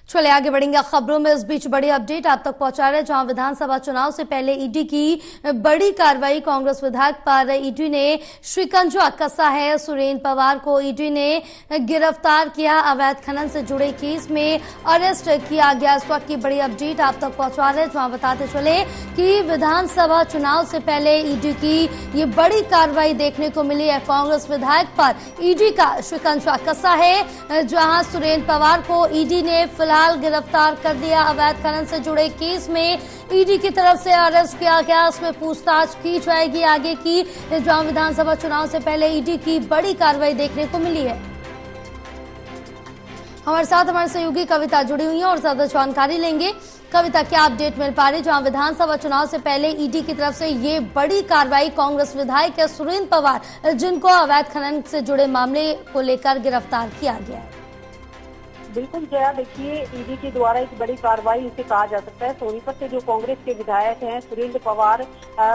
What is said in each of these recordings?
चले आगे बढ़ेंगे खबरों में। इस बीच बड़ी अपडेट आप तक पहुंचा रहे, जहां विधानसभा चुनाव से पहले ईडी की बड़ी कार्रवाई। कांग्रेस विधायक पर ईडी ने शिकंजा कसा है। सुरेंद्र पवार को ईडी ने गिरफ्तार किया। अवैध खनन से जुड़े केस में अरेस्ट किया गया। इस वक्त की बड़ी अपडेट आप तक पहुंचा रहे, जहां बताते चले कि विधानसभा चुनाव से पहले ईडी की ये बड़ी कार्रवाई देखने को मिली है। कांग्रेस विधायक पर ईडी का शिकंजा कसा है, जहां सुरेंद्र पवार को ईडी ने फिलहाल गिरफ्तार कर दिया। अवैध खनन से जुड़े केस में ईडी की तरफ से अरेस्ट किया गया। उसमें पूछताछ की जाएगी आगे की, जहां विधानसभा चुनाव से पहले ईडी की बड़ी कार्रवाई देखने को मिली है। हमारे साथ हमारे सहयोगी कविता जुड़ी हुई है और ज्यादा जानकारी लेंगे। कविता, क्या अपडेट मिल पा रही, जहां विधानसभा चुनाव से पहले ईडी की तरफ से ये बड़ी कार्रवाई कांग्रेस विधायक सुरेंद्र पवार, जिनको अवैध खनन से जुड़े मामले को लेकर गिरफ्तार किया गया है। बिल्कुल जया, देखिए ईडी के द्वारा एक बड़ी कार्रवाई इसे कहा जा सकता है। सोनीपत से जो कांग्रेस के विधायक हैं सुरेंद्र पवार,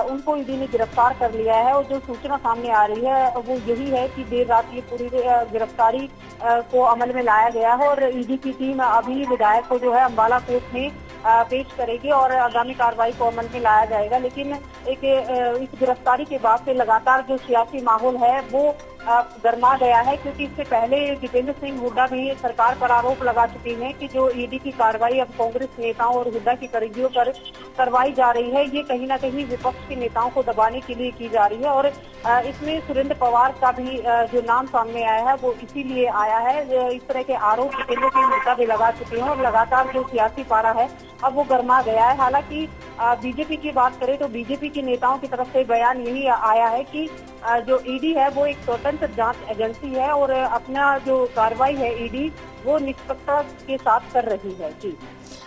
उनको ईडी ने गिरफ्तार कर लिया है। और जो सूचना सामने आ रही है वो यही है कि देर रात ये पूरी गिरफ्तारी को अमल में लाया गया है और ईडी की टीम अभी विधायक को जो है अम्बाला कोर्ट में पेश करेगी और आगामी कार्रवाई को अमल में लाया जाएगा। लेकिन इस गिरफ्तारी के बाद से लगातार जो सियासी माहौल है वो गरमा गया है, क्योंकि इससे पहले दीपेंद्र सिंह हुड्डा भी सरकार पर आरोप लगा चुके हैं कि जो ईडी की कार्रवाई अब कांग्रेस नेताओं और हुड्डा की करीबियों पर करवाई जा रही है, ये कहीं ना कहीं विपक्ष के नेताओं को दबाने के लिए की जा रही है। और इसमें सुरेंद्र पवार का भी जो नाम सामने आया है वो इसीलिए आया है। इस तरह के आरोप दीपेंद्र सिंह हुड्डा भी लगा चुके हैं और लगातार जो सियासी पारा है अब वो गरमा गया है। हालांकि बीजेपी की बात करें तो बीजेपी के नेताओं की तरफ से बयान यही आया है कि जो ईडी है वो एक स्वतंत्र जांच एजेंसी है और अपना जो कार्रवाई है ईडी वो निष्पक्षता के साथ कर रही है। जी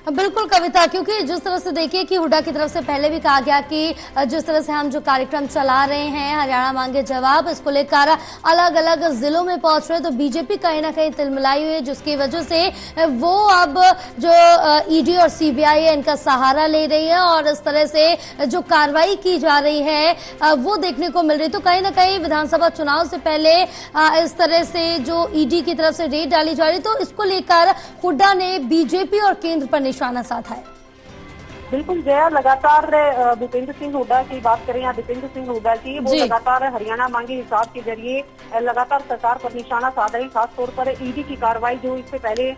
बिल्कुल कविता, क्योंकि जिस तरह से देखिए कि हुड्डा की तरफ से पहले भी कहा गया कि जिस तरह से हम जो कार्यक्रम चला रहे हैं हरियाणा मांगे जवाब, इसको लेकर अलग अलग जिलों में पहुंच रहे, तो बीजेपी कहीं ना कहीं तिलमिलाई हुई है, जिसकी वजह से वो अब जो ईडी और सीबीआई है इनका सहारा ले रही है और इस तरह से जो कार्रवाई की जा रही है वो देखने को मिल रही। तो कहीं ना कहीं विधानसभा चुनाव से पहले इस तरह से जो ईडी की तरफ से रेड डाली जा रही, तो इसको लेकर हुड्डा ने बीजेपी और केंद्र पर निशाना साधा है। बिल्कुल जया, लगातार दीपेंद्र सिंह हुड्डा की बात करें या दीपेंद्र सिंह हुड्डा की, वो लगातार हरियाणा मांगे हिसाब के जरिए लगातार सरकार पर निशाना साध रही। खासतौर पर ईडी की कार्रवाई जो इससे पहले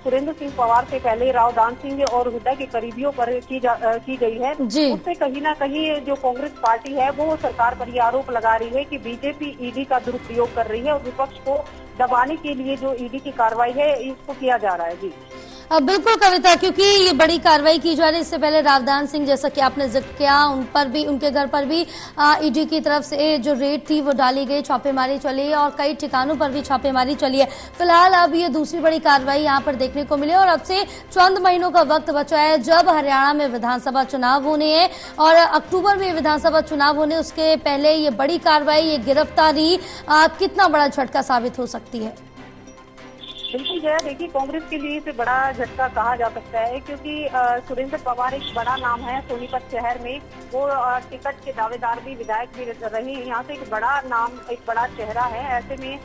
सुरेंद्र सिंह पवार से पहले राव दान सिंह और हुड्डा के करीबियों पर की गई है, उससे कहीं ना कहीं जो कांग्रेस पार्टी है वो सरकार पर ये आरोप लगा रही है कि बीजेपी ईडी का दुरुपयोग कर रही है और विपक्ष को दबाने के लिए जो ईडी की कार्रवाई है इसको किया जा रहा है। जी बिल्कुल कविता, क्योंकि ये बड़ी कार्रवाई की जा रही है। इससे पहले रावदान सिंह, जैसा कि आपने जिक्र किया, उन पर भी, उनके घर पर भी ईडी की तरफ से जो रेड थी वो डाली गई, छापेमारी चली है और कई ठिकानों पर भी छापेमारी चली है। फिलहाल अब ये दूसरी बड़ी कार्रवाई यहाँ पर देखने को मिली और अब से चंद महीनों का वक्त बचा है जब हरियाणा में विधानसभा चुनाव होने हैं और अक्टूबर में विधानसभा चुनाव होने, उसके पहले ये बड़ी कार्रवाई, ये गिरफ्तारी कितना बड़ा झटका साबित हो सकती है। बिल्कुल जया, देखिए कांग्रेस के लिए इसे बड़ा झटका कहा जा सकता है, क्योंकि सुरेंद्र पवार एक बड़ा नाम है सोनीपत शहर में। वो टिकट के दावेदार भी, विधायक भी रहे हैं। यहाँ से एक बड़ा नाम, एक बड़ा चेहरा है। ऐसे में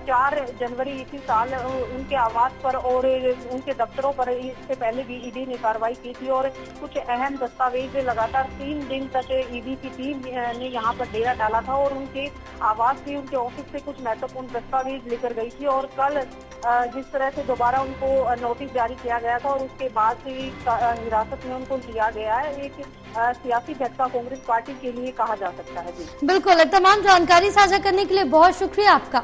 4 जनवरी इसी साल उनके आवास पर और उनके दफ्तरों पर इससे पहले भी ईडी ने कार्रवाई की थी और कुछ अहम दस्तावेज लगातार 3 दिन तक ईडी की टीम ने यहाँ पर डेरा डाला था और उनके आवास से, उनके ऑफिस से कुछ महत्वपूर्ण दस्तावेज लेकर गई थी। और कल जिस तरह से दोबारा उनको नोटिस जारी किया गया था और उसके बाद से हिरासत में उनको लिया गया है, एक सियासी झटका कांग्रेस पार्टी के लिए कहा जा सकता है। जी बिल्कुल, तमाम जानकारी साझा करने के लिए बहुत शुक्रिया आपका।